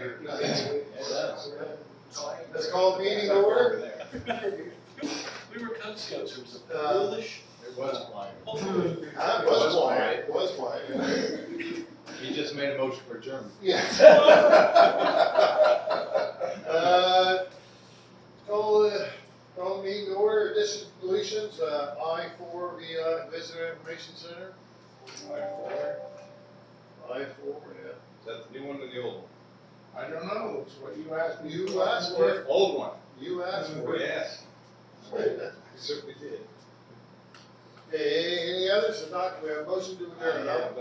here tonight. Let's call the meeting to order. We were Cub Scouts or something. Foolish. It was quiet. It was quiet. He just made a motion for adjournment. Yeah. Call meeting to order, addition deletions, I-4 via Visitor Information Center. I-4, yeah. Is that the new one or the old one? I don't know, it's what you asked me. You asked for it. Old one. You asked for it. Yes. I certainly did. Okay, any others? If not, we have a motion to adjourn. I have,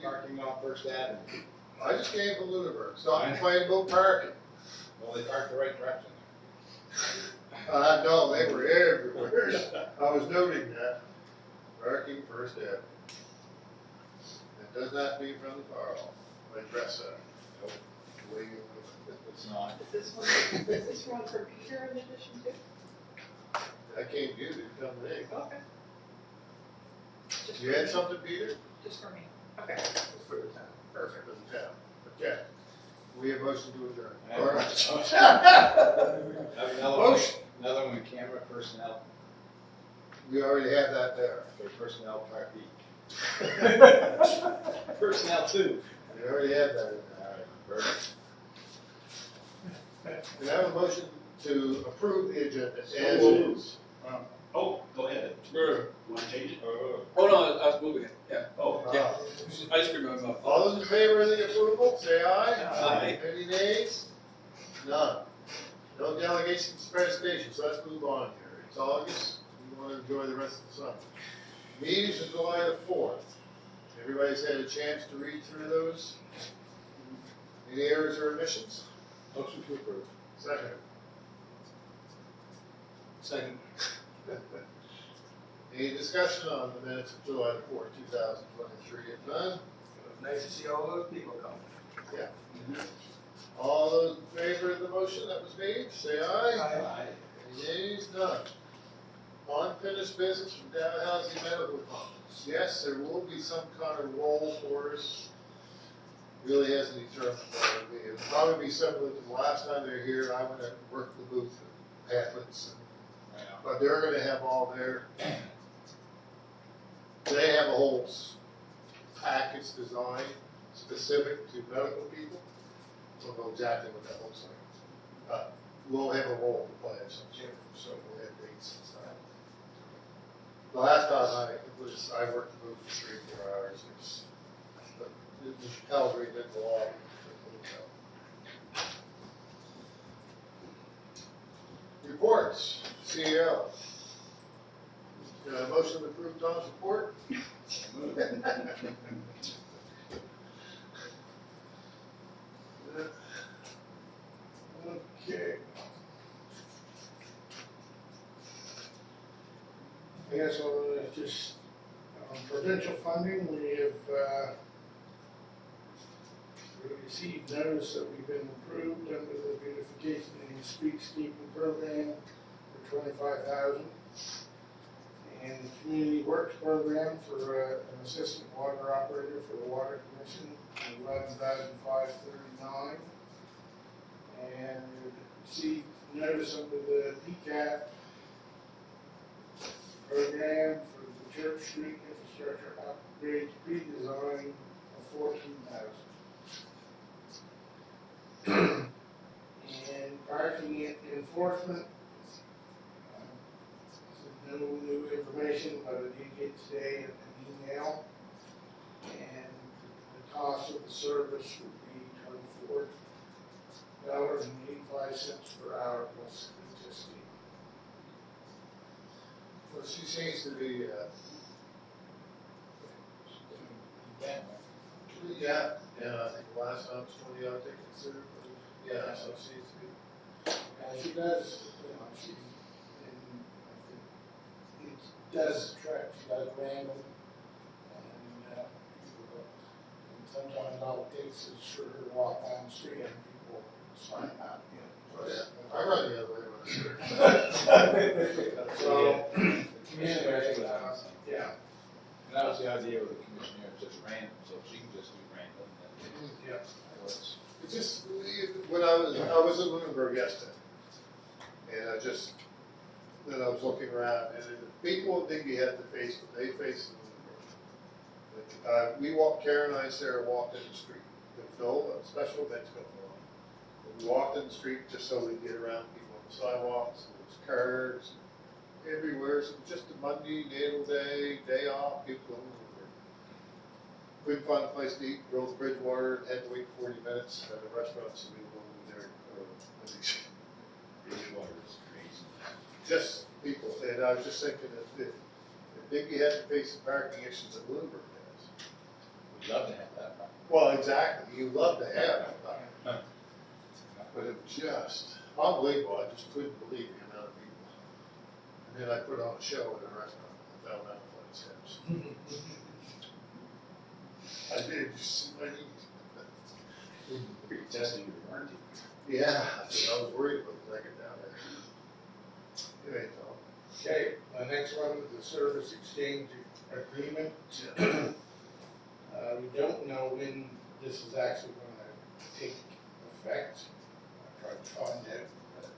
parking on First Avenue. I just came from Lunenburg, stop complaining about parking. Well, they parked the right direction. No, they were everywhere. I was noting that. Parking First Avenue. It does not mean from the car off. I address that. Nope. The way you- It's not. Is this one for Peter in addition to? I came to you to come today. Okay. Just You for had me. something, Peter? Just for me. Okay. For the town. Perfect, for the town. Okay. We have motion to adjourn. I have- All right. I have another one, camera personnel, We already have that there. for personnel part B. Personnel two. We already have that in All right, perfect. there. We have a motion to approve the agenda as moved. is. Oh, go ahead. You want to change it? Oh, no, I was moving it, yeah. Oh, Yeah. Ice cream in my mouth. All those in favor of the approval, say aye. Aye. Any nays? None. No delegations, presentation, so let's move on here. It's August, we want to enjoy the rest of the summer. Meetings of July the 4th. Everybody's had a chance to read through those? Any errors or omissions? Motion to approve. Second. Second. Any discussion on the minutes of July the 4th, 2023? If none, Nice to see all those people come. all those in favor of the motion that was made, say aye. Aye. Any nays? None. Unfinished business from Dalhousie Medical Complex. Yes, there will be some kind of role for us. Really hasn't determined what it'll be. It'll probably be similar to the last time they were here. I went and worked the booth and pamphlets. But they're gonna have all their, they have a whole package designed specific to medical people. Don't know exactly what that looks like. We'll have a role to play of some sort, so we'll have dates and stuff. The last time I worked the booth for 3 or 4 hours. But the Chappelle's did the law. Reports, CEO. Motion to approve Tom's report? Okay. I guess I'll just, provincial funding, we have, we received notice that we've been approved under the beautification and streetscaping program for $25,000. And the community works program for an assistant water operator for the water commission, $11,539. And received notice under the PCAP program for the Church Street infrastructure upgrade redesign of $14,000. And parking enforcement, no new information, but I did get today an email. And the cost of the service would be $24.85 per hour plus HST. Well, she seems to be, yeah, I think the last time it was 20 hours tickets, yeah, so she seems to be. She does, she, and it does attract, she does random, and sometimes all it takes is for her to walk down the street and people sign up, Oh, yeah, I run the other way when I see So, Anyway, yeah, that was the idea with the commissioner, it's just random, so she can just do random. yeah. It's just, when I was in Lunenburg yesterday, and then I was looking around, and the people think you have to face what they face in Lunenburg. Karen and I, Sarah, walked in the street, there was no special events going on. We walked in the street just so we could get around people on the sidewalks, there was cars everywhere, so it was just a Monday, natal day off, people going over. Couldn't find a place to eat, drove to Bridgewater, had to wait 40 minutes at a restaurant, so we were over there, Bridgewater is crazy. just people, and I was just thinking if Digby hadn't faced the parking issues that Bloomberg has. We'd love to have that. Well, exactly, you love to have it, but it was just unbelievable, I just couldn't believe the amount of people. And then I put on a show at a restaurant, I fell down the steps. I did, just, You're testing your warranty. yeah, I was worried about when I get down there. Anyway, Tom. Okay, the next one is the service exchange agreement. We don't know when this is actually gonna take effect. I tried to find it, but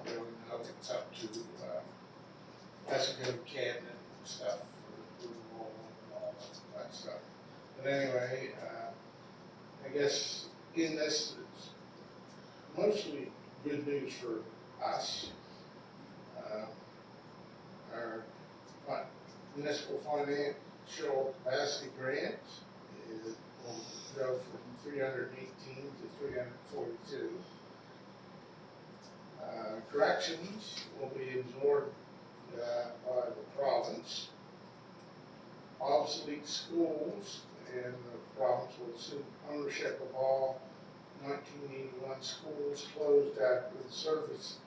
don't really know. It's up to, has to go to cabinet and stuff for approval and all that stuff. But anyway, I guess in this, it's mostly good news for us. Our municipal financial capacity grant will go from 318 to 342. Corrections will be absorbed by the province. Obsolete schools, and the province will assume ownership of all 1981 schools closed after the service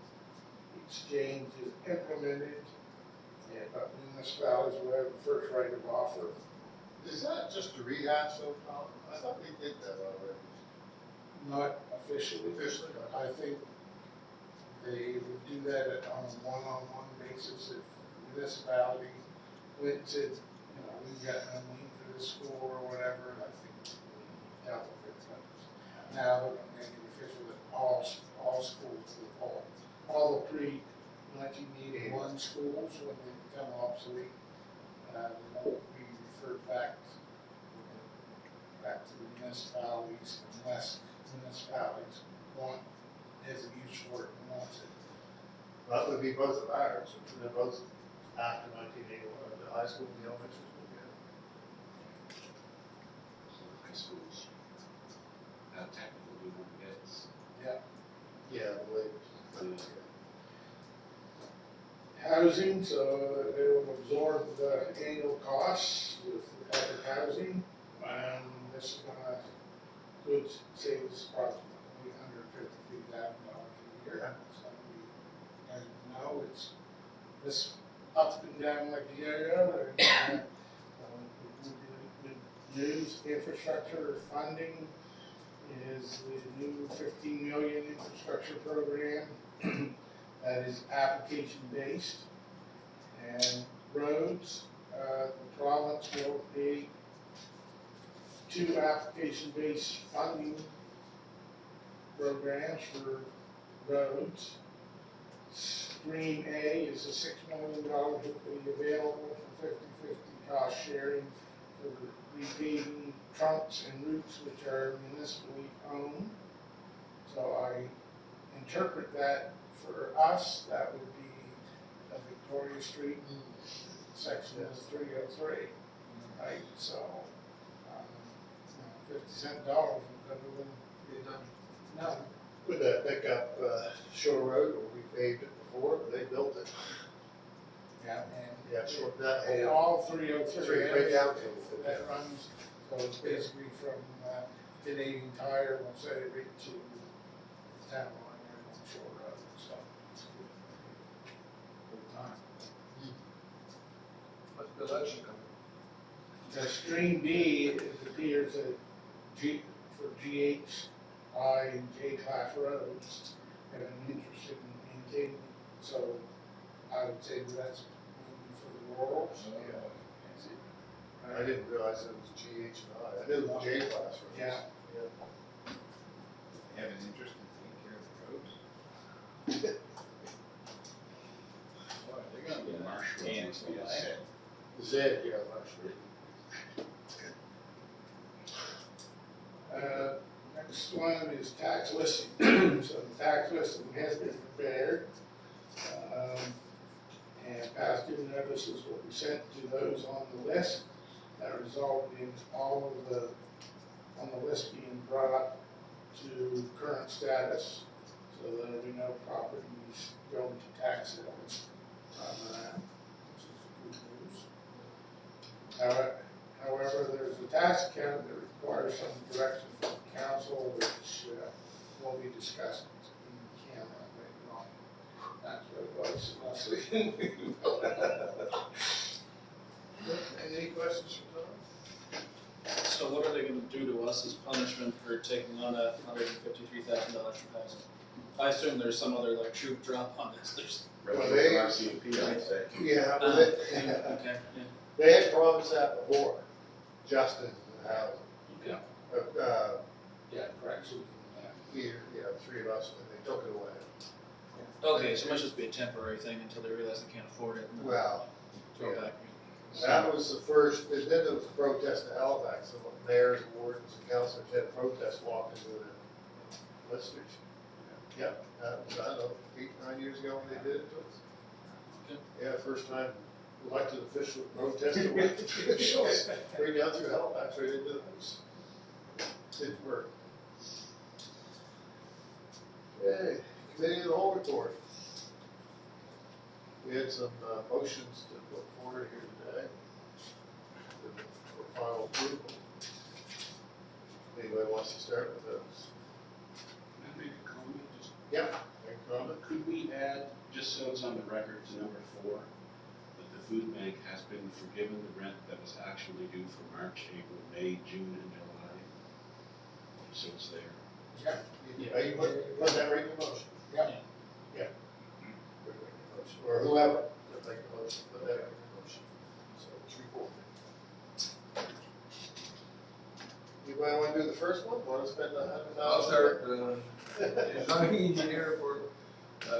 exchange is implemented, but municipalities will have the first right of offer. Is that just a rehash though, Tom? I thought we did that already. Not officially. Officially? I think they would do that on a one-on-one basis if municipality went to, we've got no need for this school or whatever, I think we dealt with it. But now they're gonna make it official that all schools, all the pre-1981 schools, when they become obsolete, they won't be referred back to the municipalities unless municipalities want, has a use for it and wants it. That would be both of ours, and they're both after 1981, the high school and the elementary school, High schools. Not technically one gets. yeah, the latest. Housing, so they will absorb the annual costs with the public housing, and this is gonna, good save us approximately $153,000 a year. So we, as you know, it's this up and down like the yo-yo, and good news, infrastructure funding is the new $15 million infrastructure program. That is application-based, and roads, the province will pay 2 application-based funding programs for roads. Stream A is a $6 million will be available for 50/50 cost sharing for repaving trunks and routes which are municipally owned. So I interpret that for us, that would be a Victoria Street, section is 303, right? So, 50-cent dollars is better than being done. No. Would that pick up Shore Road, or we paved it before, but they built it? Yeah, Yeah, sure, that and whole, all 303 Three, right areas down to that runs, so it's basically from Canadian Tire, we'll say, right to the town line there on Shore Road, so it's good time. What's the election coming? The Stream B, it appears that for GHI and J-class roads have an interest in maintaining, so I would say that's maybe for the rural. I didn't realize it was GH and I knew it was J class roads. Yeah. said, yeah, last week. Next one is tax listing. So the tax listing has been prepared. And past due notices will be sent to those on the list. That resulted in all of the, on the list being brought up to current status. So there'll be no properties going to tax sale this time around, which is good news. However, there's a tax account that requires some direction from council, which will be discussed in camera later on. That's what it was, Leslie. Any questions for Tom? So what are they gonna do to us as punishment for taking on $153,000 from housing? I assume there's some other like shoe drop on this, there's. Well, they- RCMP, I'd say. Yeah, well, Okay, they, yeah. they had promised that before, Justin, housing. Okay. Yeah, correct. Susan, Here, yeah, three of us, and they took it away. Okay, so it must just be a temporary thing until they realize they can't afford it and then Well, throw it yeah. back. That was the first, and then there was a protest in Halifax, and the mayors, wardens, and councilors had a protest walk into the listers. Yep, that was, I don't know, 8, 9 years ago when they did it to us. Okay. Yeah, first time elected official protested elected officials, right down through Halifax, right into the house. Didn't work. Okay, committee of the whole report. We had some motions to put forward here today for final approval. Anybody wants to start with those? Can I make a comment? Just, Yep. Any comment? could we add, just so it's on the record, to number 4, that the food bank has been forgiven the rent that was actually due for March, April, May, June, and July? So it's there. Yeah. You put that right in the motion. Yep. Yeah. Put it right in the motion. Or whoever, to make the motion, put that right in the motion. So it's recorded. Anybody want to do the first one? Want to spend $100,000? I'll start, designing engineer for,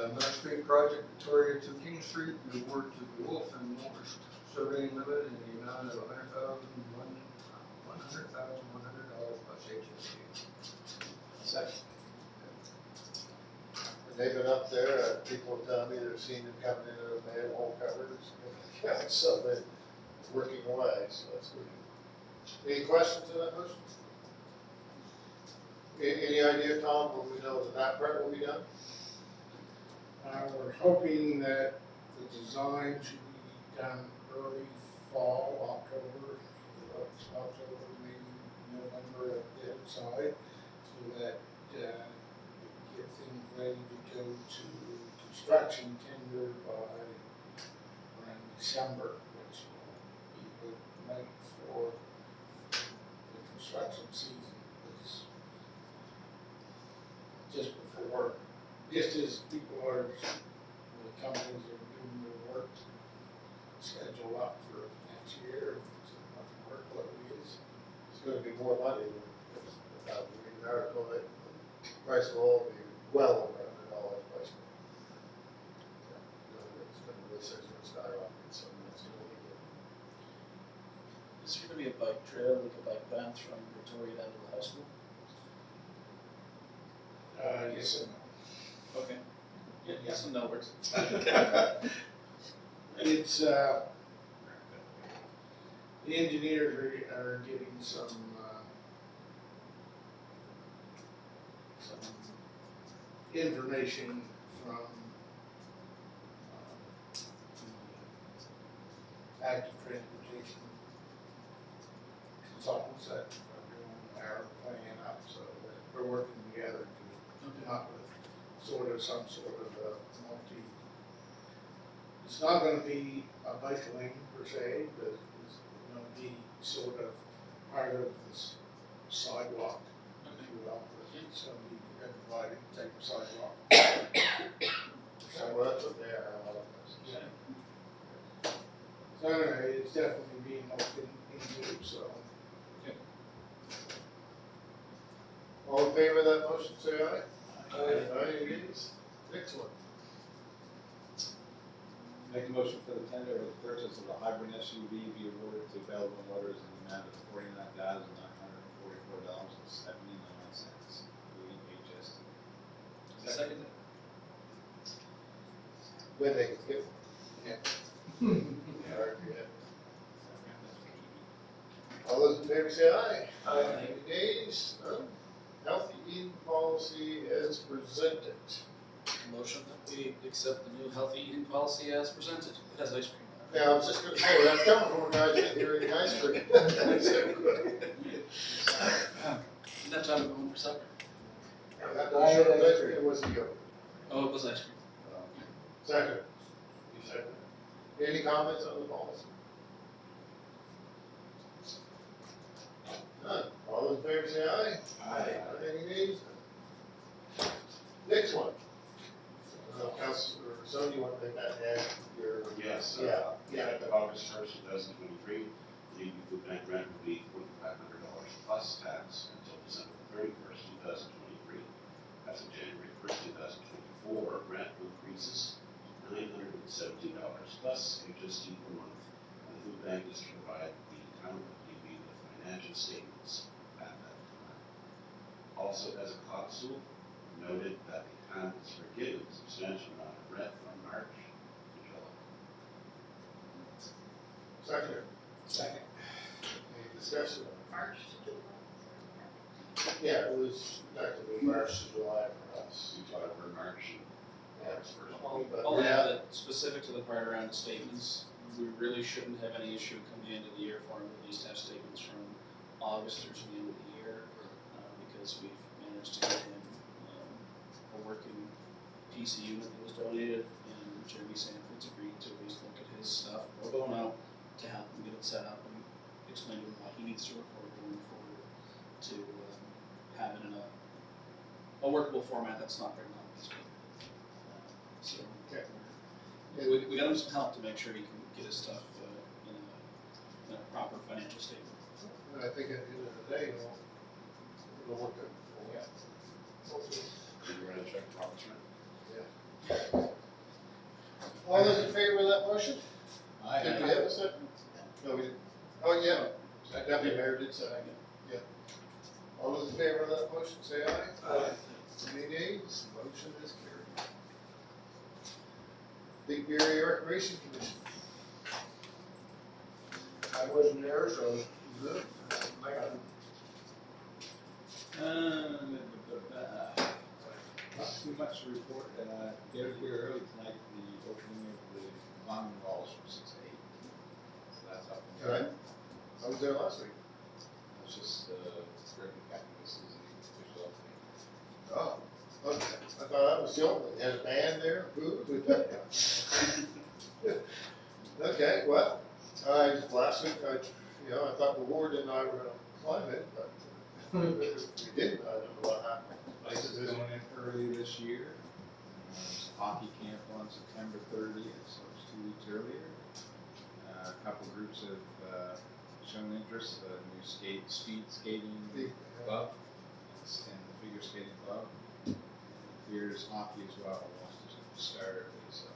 North Street project, Victoria to King Street, and award to Wolf and Morris Surveying Limited in the amount of $100,100 plus HST. Second. And they've been up there, people have told me they've seen them coming in with manhole covers, so they're working away, so that's good. Any questions on that motion? Any idea, Tom, when we know that part will be done? We're hoping that the design should be done early fall, October, maybe November at the outside, so that we get things ready to go to construction tender by around December, which will be good right for the construction season. It's just before, just as people are, the companies are doing their work, schedule up for next year, so what the workload is. It's gonna be more money than, without reading the article, that the price will all be well over $100 price. It's gonna be, it's gonna skyrocket, so that's gonna be good. Is there gonna be a bike trail, like a bike path from Victoria down to the high school? Yes and Okay. Yeah, yes and no works. no. It's, the engineers are getting some information from, active transportation consultants that are doing our plan up, so that we're working together to come up with some sort of a multi. It's not gonna be a bike lane per se, but it's gonna be sort of part of this sidewalk, if you will. It's gonna be a divided type of sidewalk. So that's what they are, all of us. Yeah. So anyway, it's definitely being looked into, so. All in favor of that motion, say aye. Aye. Aye, it is. Next one. Make a motion for the tender of the purchase of a hybrid SUV be awarded to Belleville Motors in the amount of $49,944.79. HST. Second. When they can get. Yeah. Alright, yeah. All those in favor say aye. Aye. Any nays? None? Healthy eating policy as presented. Motion that we accept the new healthy eating policy as presented. It has ice cream on it. Yeah, I was just gonna say, that's coming from a guy sitting here eating ice cream. That's so good. Didn't have time to go home for supper. I'm not sure if ice cream was the yogurt. Oh, it was ice cream. Second. You second. Any comments on the policy? None. All those in favor say aye. Any nays? Next one. Councilor Sony, you want to make that add your? Yes. Yeah. Effective August 1st, 2023, the food bank rent will be $4,500 plus tax until December 31st, 2023. As of January 1st, 2024, rent increases to $917 plus HST per month. And the food bank is to provide the town of DB with financial statements at that time. Also, as a council, noted that the town is forgiven a substantial amount of rent from March to July. Second. Second. Any discussion? March to July. Yeah, it was effectively March to July for us. We talked about March and March first. But I'll yeah. add that specific to the prior round of statements, we really shouldn't have any issue coming into the year for them to at least have statements from August through to the end of the year, because we've managed to get him, a working PC unit that was donated, and Jeremy Sanford's agreed to at least look at his stuff pro bono to help him get it set up and explain to him how he needs to record going forward to, have it in a workable format that's not very long. So, Okay. we got him some help to make sure he can get his stuff, in a proper financial statement. And I think at the end of the day, it'll work out. Yeah. Hopefully. Did you write a check to August rent? All those in favor of that motion? Aye. Did we have a second? No, we didn't. Oh, yeah. Deputy Mayor did second. Yeah. All those in favor of that motion, say aye. Aye. Any nays? Motion is carried. Big Area Recreation Commission. I wasn't there, so, good. Not too much to report, they're here early tonight, the opening of the London Walls from 6 to 8. So that's up. All right. I was there last week. It's just, Ribbon Cutting, this is the official opening. Oh, okay. I thought I was the only one. They had a band there, food. Okay, well, last week, I thought the ward and I were gonna climb it, but we didn't. I don't know what happened. This is going in early this year. There's hockey camp on September 30th, so it's 2 weeks earlier. A couple groups have shown interest, the new speed skating club and the figure skating club. Here's hockey as well, wants to start early, so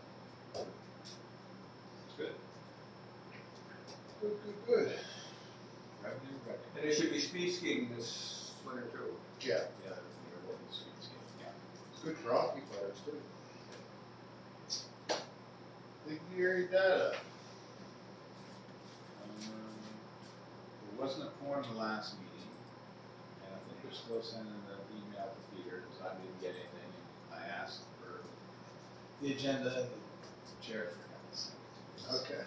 it's good. Good. Revenue. And there should be speed skating this winter too. Yeah, Yeah, they're working speed skating, yeah. it's good for hockey players too. Big Area Data. There wasn't a quorum the last meeting, and I think they're still sending the email to Peter, because I didn't get anything, and I asked for the agenda, and the chair forgot to send it to us. Okay.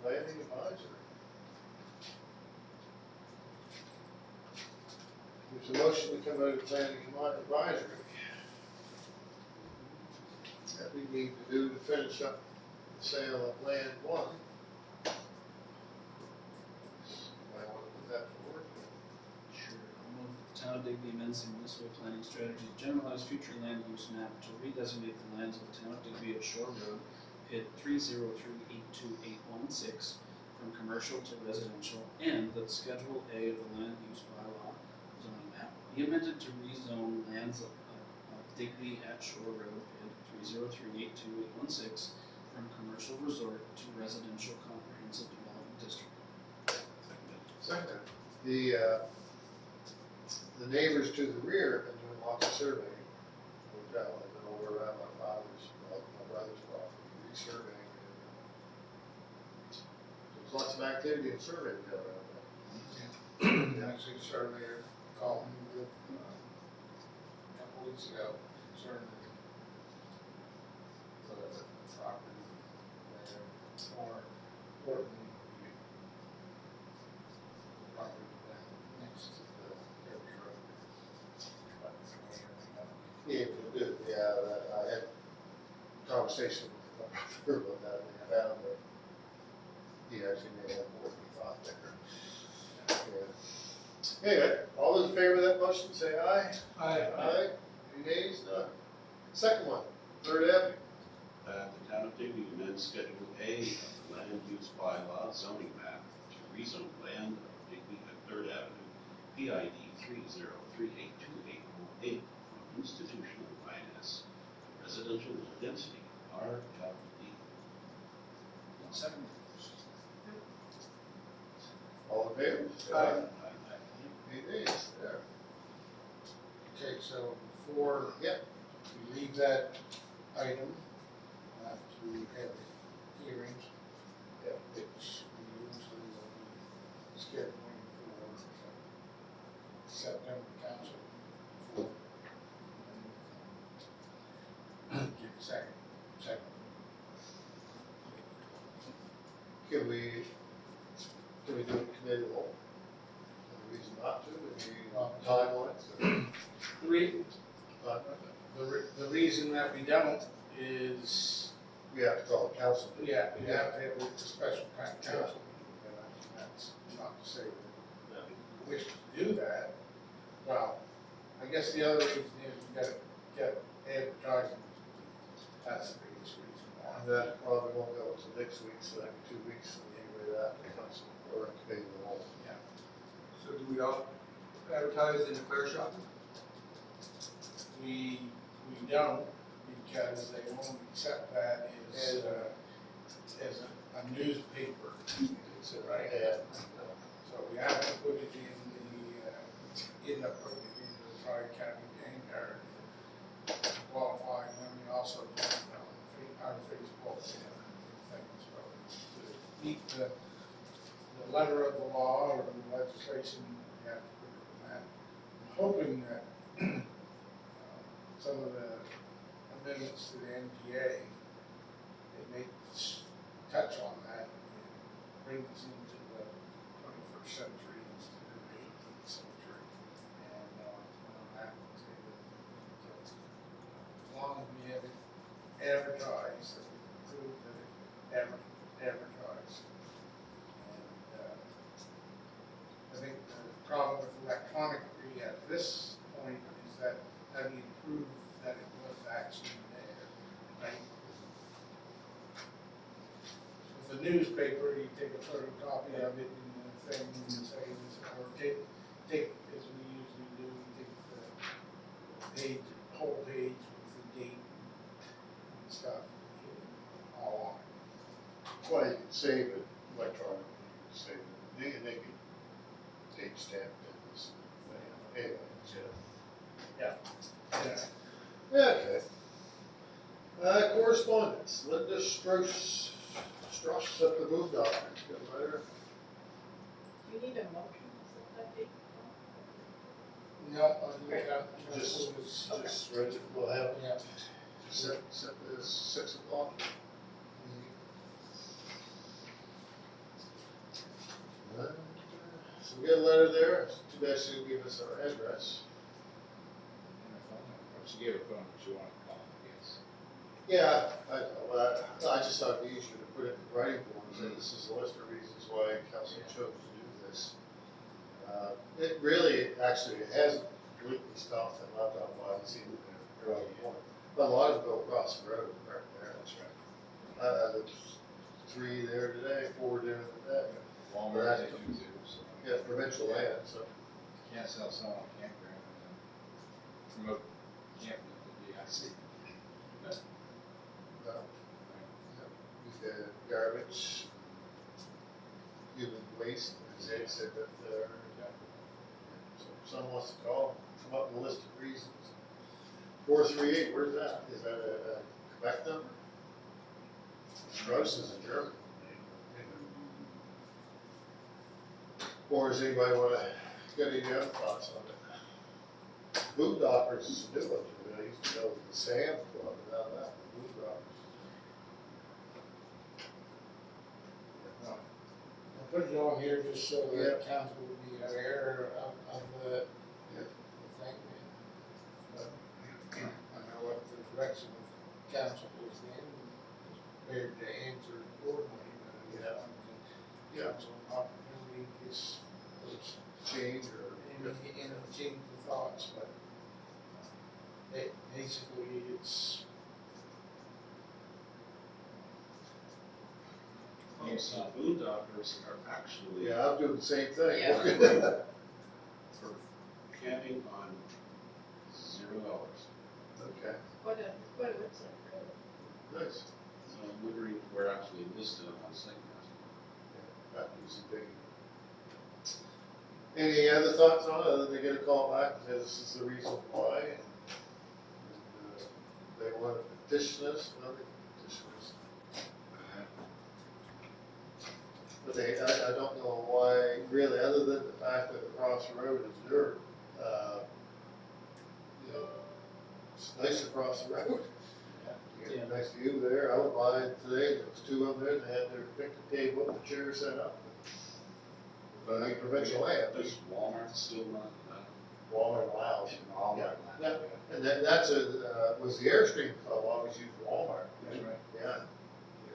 Planning advisory. There's a motion to come out of planning advisory. That we need to do to finish up the sale of land one. Might want to put that forward. Sure. I'll move the town of Digby amends the municipal planning strategy to generalize future land use map to redesignate the lands of the town of Digby at Shore Road, PID 303828816 from commercial to residential, and that Schedule A of the land use bylaw zoning map be amended to rezone lands of Digby at Shore Road, PID 303828816 from commercial resort to residential comprehensive development district. Second. The neighbors to the rear have been doing lots of surveying. They've been over around my brother's property, resurveying. There's lots of activity and surveying going on there. Actually, surveyor called me with, a couple weeks ago concerning the property there, or importantly, the property down next to the River Road. But the mayor, I had a conversation with my brother about that, and I found that he actually may have more than he thought there. Yeah. Anyway, all those in favor of that motion, say aye. Aye. Any nays? None. Second one, Third Avenue. The town of Digby amends Schedule A of the land use bylaw zoning map to rezone land of Digby at Third Avenue, PID 3038288 from institutional INS to residential low density, RLD. Second. All in favor? Say Aye. Any nays? There. Okay, so before Yep. we leave that item, after we have the hearings, Yep. which we usually will be scheduling for September council. Give a second. Can we do it committee law? Any reason not to? Any timelines? The the reason that we don't is, We have to call the council. yeah, we have to have a special council. And that's not to say that we wish to do that. Well, I guess the other reason is we gotta get advertising. That's the biggest reason why. And that probably won't go until next week, so that'd be 2 weeks, and anyway, that becomes, or committee law. So do we all advertise in the clear shop? We don't, because they won't accept that as a newspaper, is it right? And, So we have to put it in the Tri-County Vanguard, qualifying, and we also put it on our Facebook and things, but to meet the letter of the law or the legislation, we have to put it in that. I'm hoping that some of the amendments to the NPA, they may touch on that and bring us into the 21st century instead of the 18th century. And on that, as long as we have it advertised, that we can prove that it advertised. And I think the problem with electronic read at this point is that how do you prove that it was actually there, right? With a newspaper, you take a photocopy of it and the thing and say, or take, as we usually do, take the page, whole page with the date and stuff, all on it. well, you can save it electronically, you can save it, and they can date stamp it, this, anyway, Yeah. yeah. Okay. Correspondence, Linda Strauss up the move documents, got a letter. You need a motion, is that date? No, I think that Just, was, just read it, we'll have it. yeah. Set this 6 o'clock. So we got a letter there, it's too bad she didn't give us our address. And a phone number, she gave a phone, but she wanted to call, I guess. Yeah, I know, but I just thought it'd be easier to put it in the writing form, and say this is a list of reasons why council chose to do this. It really, actually, it hasn't completely stopped that laptop while it's even there, but a lot of them go across the road, right there. That's right. There's 3 there today, 4 there today. Walmart, they do too, so. Yeah, provincial land, so. Can't sell some on campground, and promote camping at the DIC. The garbage, human waste, as Ed said, that there. So if someone wants to call, come up with a list of reasons. 438, where's that? Is that a Quebec number? Gross is in German. Or does anybody wanna get any other thoughts on it? Food Dockers is a new one, I used to know the Sam's Club, but now that, Food Dockers. I put it on here just so that council would be aware of the thing. I know what the direction of council is then, prepared to answer accordingly, but I don't think council opportunity gets those Change or. change the thoughts, but basically it's. Those boondoggers are actually Yeah, I'm doing the same thing. Yeah. for camping on $0. Okay, What a website for it. nice. So I'm wondering if we're actually listed on site That was a big. Any other thoughts on it, other than they get a call back, and say this is the reason why? And, they want to petition us, no, they can petition us. But I don't know why, really, other than the fact that across the road is dirt, you know, it's nice across the road. You get a nice view there, I went by today, there was two of them there, they had their picnic table and chair set up. But I think provincial land, Does Walmart still run Walmart Lounge. Walmart. Yeah, and that's was the Airstream Club, always used Walmart. That's right. Yeah,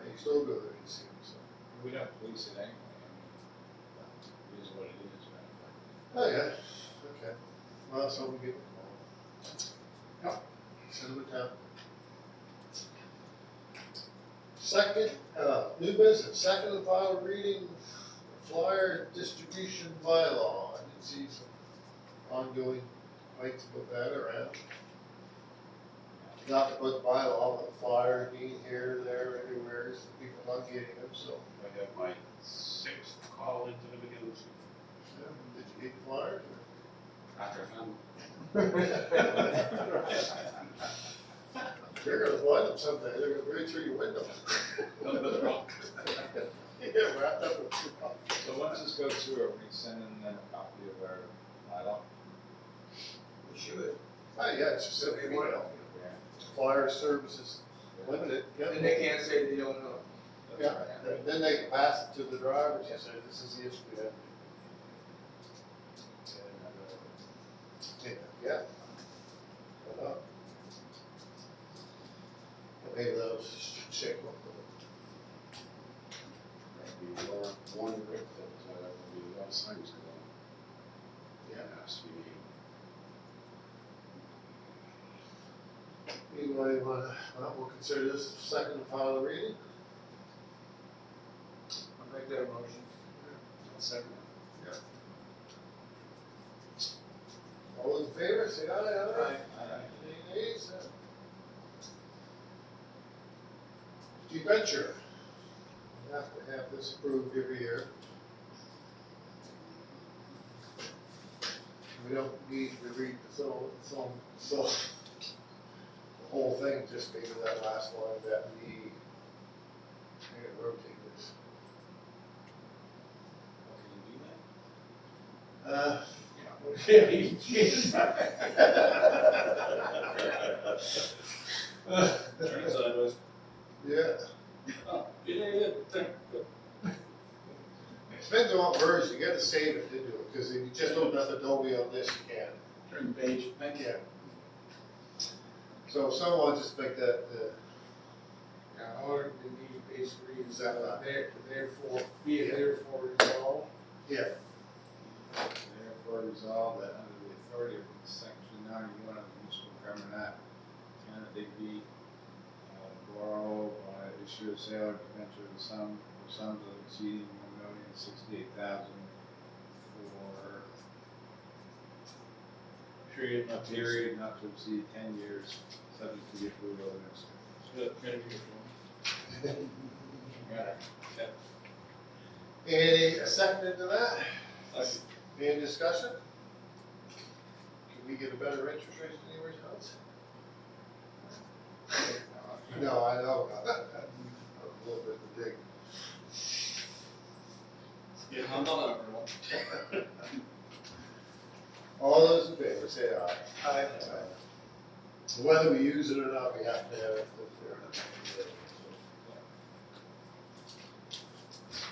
you still go there and see them, so. We don't police it anyway, I mean, it is what it is, right? Oh, yeah, okay. Well, so we get the call. Yeah. Send them down. Second, new business, second and final reading, flyer distribution bylaw. I did see some ongoing fights about that around. Not to put bylaw, but flyer being here, there, everywhere, so people not getting them, so. I have my 6th call into the beginning. Yeah, did you get the flyers? After I They're gonna find them someday, they're gonna break through your window. Yeah, wrapped up with. So once this goes through, are we sending them a copy of our bylaw? We should. Oh, yeah, it's just simply email. Flyer services limited, yeah. And they can't say they don't know. Yeah, and then they can pass it to the drivers and say, this is the issue we have. And, yeah. Why not? Maybe that was just a check one. one Rick that the last time was going. Yeah, it has to be. Anybody wanna, well, we'll consider this the second and final reading. I'll make that a motion. I'll second All those in favor, say aye. Aye. Any nays? Debenture. We have to have this approved every year. We don't need to read the whole thing, just maybe that last line that we, I'm gonna rotate this. Can you do Turn sideways. Yeah, Oh, yeah. depends on what version, you gotta save it to do it, cause if you just open up Adobe on this, you can't. Turn the page, thank you. Yeah. So if someone just make that, Now, order to be basically is Exactly. therefore, be it therefore resolved. yeah, Therefore resolved that under the authority of section 91 of the municipal government act, Town of Digby, borrow, issue a sale or debenture of the sum, or sums of exceeding $1,068,000 for Period, A not to period not to exceed 10 years, subject to the approval of the next. Any second to that? Any discussion? Can we get a better interest rate than anywhere else? No, I know. A little bit of a dig. Yeah, I'm not everyone. All those in favor, say aye. Aye. Whether we use it or not, we have to have it.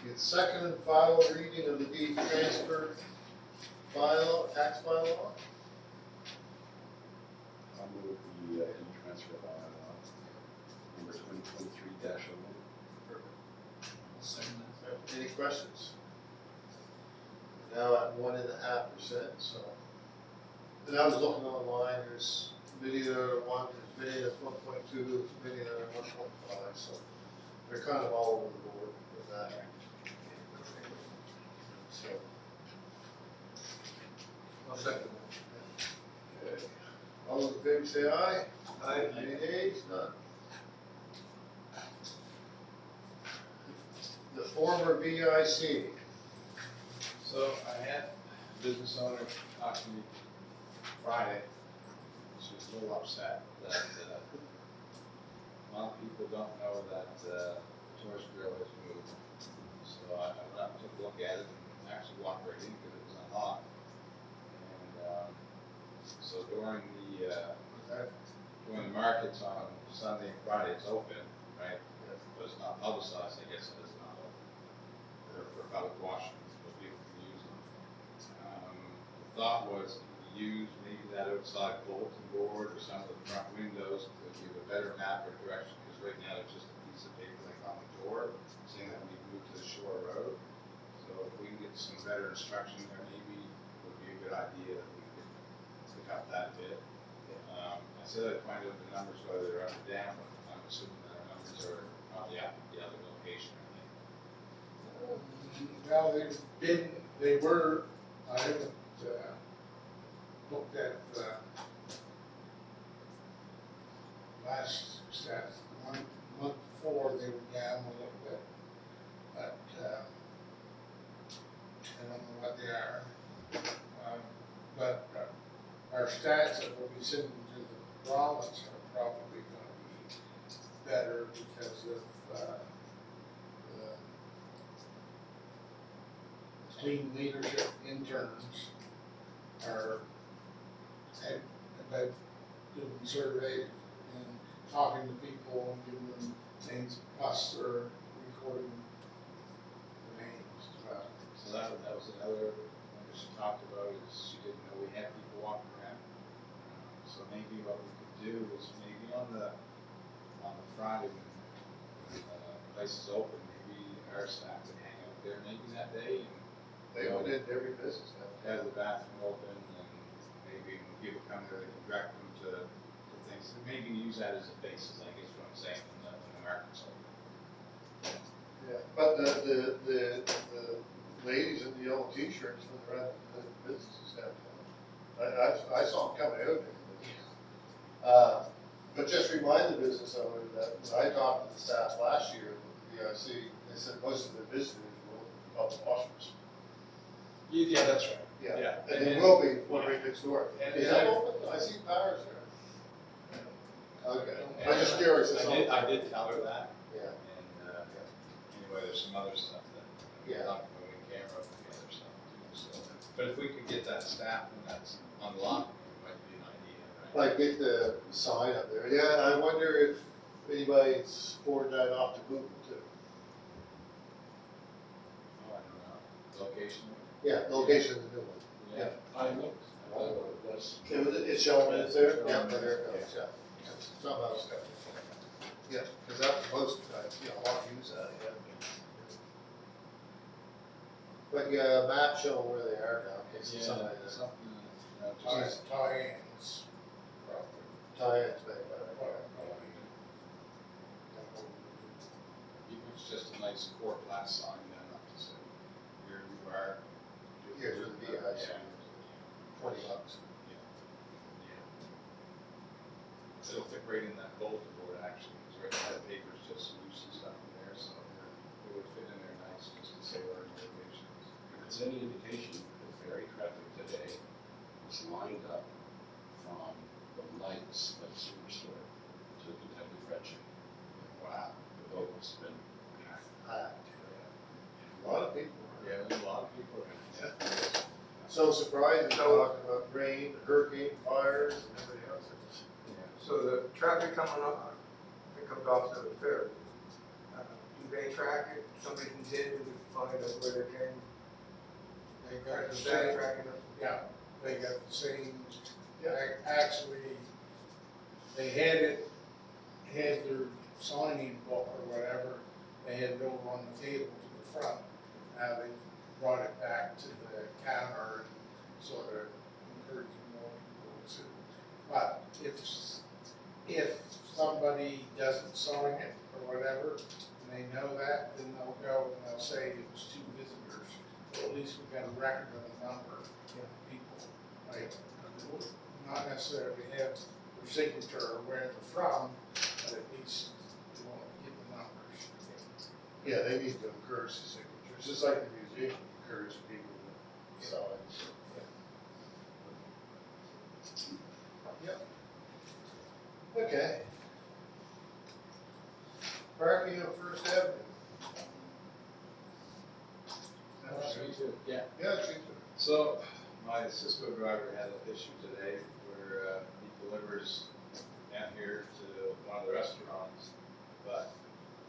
The second and final reading of the deed transfer bylaw, tax bylaw. I'll move the deed transfer bylaw number 2023-01. Any questions? Now at 1.5%, so. And I was looking online, there's many that are 1, there's many that's 1.2, there's many that are 1.5, so they're kind of all over the board with that. So. I'll second Okay. All those in favor say aye. Aye. Any nays? None. The former VIC. So I had a business owner talk to me Friday. She was a little upset that a lot of people don't know that the tourist grill has moved. So I went up and took a look at it and actually walked right in because it was unlocked. And so during the markets on Sunday and Friday, it's open, right? But it's not publicized, I guess it is not open. For public washing, so people can use them. The thought was to use maybe that outside bulletin board or some of the front windows to give a better map or direction, because right now it's just a piece of paper like on the door, saying that we moved to the Shore Road. So if we can get some better instruction there, maybe it would be a good idea that we could pick up that bit. I said I'd find out the numbers, whether they're up or down, but I'm assuming that our numbers are probably at the other location, I think. Now, they were, I haven't, looked at, last stats, month before, they were down a little bit. But, I don't know what they are. But our stats that we'll be sending to the province are probably gonna be better because of, the clean leadership interns are, have doing surveys and talking to people and giving them things, plus they're recording the names as well. So that was another one that she talked about, is she didn't know we had people walking around. So maybe what we could do is maybe on the Friday when the place is open, maybe our staff could hang out there maybe that day and They own it in every business now. have the bathroom open, and maybe when people come there, they can direct them to things. Maybe use that as a basis, I guess what I'm saying, when the market's open. Yeah, but the ladies in the yellow t-shirts when they're at the businesses downtown. I saw them coming out there. But just remind the business owner that when I talked to the staff last year with the VIC, they said most of their visitors were looking for public washrooms. Yeah, that's right. Yeah, and there will be one right next door. And- Is that open? I see powers there. Okay, I'm just curious. it's open. I did tell her that, Yeah, and, anyway, there's some other stuff that, Yeah. we're not moving camera, the other stuff too, so. But if we could get that staff when that's unlocked, it might be an idea, right? like get the sign up there. Yeah, I wonder if anybody's forwarded that off to Google too. Oh, I don't know, location? Yeah, location of the new one. Yeah. I looked, I thought it was. It's showing it's there? Yeah, there it goes, yeah. Somehow. Yeah, because that was, a lot use that, yeah. But yeah, map showing where they are now, in case Yeah, somebody doesn't. something, Tie-ins, probably. Tie-ins, maybe. Even if it's just a nice court glass sign, then up to say, here you are. Here's the VIC. Yeah. $20. It'll fit right in that bulletin board actually, because right now the paper's just loose and stuff in there, so it would fit in there nice just to say where the location is. If it's any indication, the ferry traffic today was lined up from the lights at the superstore to the Kentucky Fried Chicken. Wow. The boat has been packed. A lot of people. Yeah, there's a lot of people around. So surprised, talking about rain, hurricane, fires, and everything else. So the traffic coming up, that comes off the ferry, do they track it, somebody can tell you to find out where they came? They got the Is that same, tracking it? yeah, they got the same, actually, they had their signing book or whatever, they had it over on the table to the front. Now they brought it back to the counter and sort of encouraging more people to. But if somebody doesn't sign it or whatever, and they know that, then they'll go and they'll say it was two visitors. Well, at least we got a record of the number of people, like, not necessarily have their signature or where they're from, but at least they want to get the numbers. Yeah, they need to encourage the signatures, just like the museum encourage people to sign. Yep. Okay. Parking on First Avenue. Yeah. Yeah, she So, my Cisco driver had an issue today where he delivers down here to one of the restaurants, but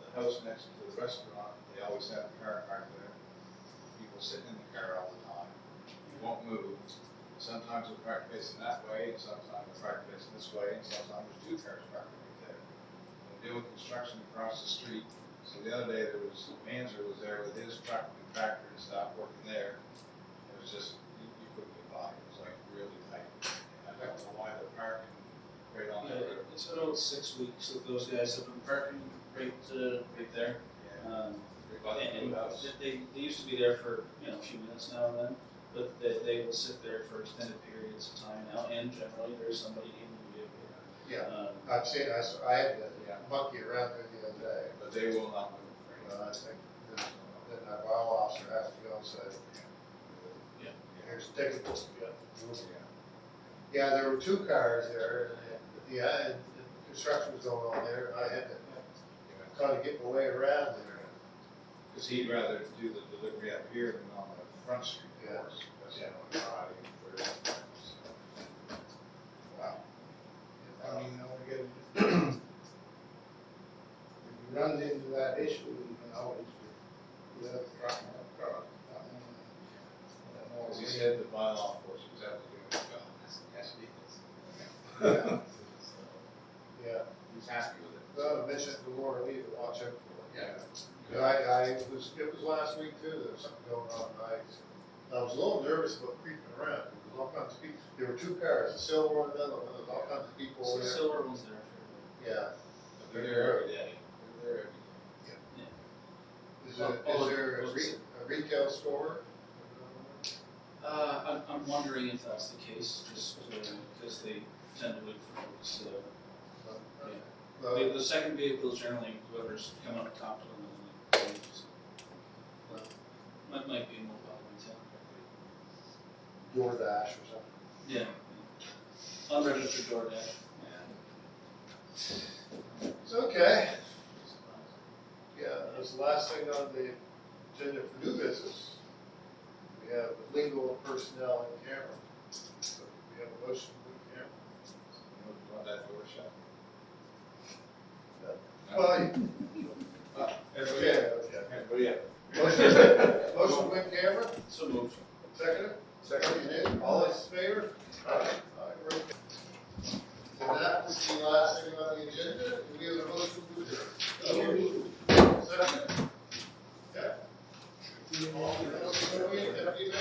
the house next to the restaurant, they always have a car parked there. People sitting in the car all the time. He won't move. Sometimes they're parked facing that way, and sometimes they're parked facing this way, and sometimes there's two cars parked right there. They're doing construction across the street. So the other day, Manzer was there with his truck and tractor and stuff working there. It was just, you couldn't get by, it was like really tight. And I don't know why they're parking right on that road. It's been about 6 weeks that those guys have been parking right there. Yeah. Right by the And blue house. they used to be there for, a few minutes now and then, but they will sit there for extended periods of time now, and generally there's somebody in the vehicle. Yeah, I've seen, I had to monkey around there the other day. But they will not move. I think then our bylaw officer has to go and say, Yeah. here's the ticket book, yeah, there were two cars there, and, and construction was going on there, I had to kind of get my way around there. Because he'd rather do the delivery up here than on the front street, of Yeah. course. That's on Friday, Thursday. Wow. I mean, when you run into that issue, you can always do the truck. As he said, the bylaw enforcement was out to do his job. Yes, he is. Yeah, He's happy with it. well, I mentioned to Laura Lee to watch out for it. Yeah. It was last week too, there was something going on, I was a little nervous about creeping around, because there was all kinds of people, there were two cars, a silver one, and another one, there was all kinds of people So over the there. silver one's there for, Yeah, They're there every day. They're there every day. is there a retail store? I'm wondering if that's the case, just because they tend to look for those, the second vehicle is generally whoever's coming up top of them and then might be a mobile retail. DoorDash or something. Yeah. Unregistered DoorDash. It's okay. Yeah, that's the last thing on the agenda for new business. We have legal personnel in camera. So we have a motion to move camera. You want that door shut? Well, Everybody, okay, okay. everybody, Motion to move camera? So moved.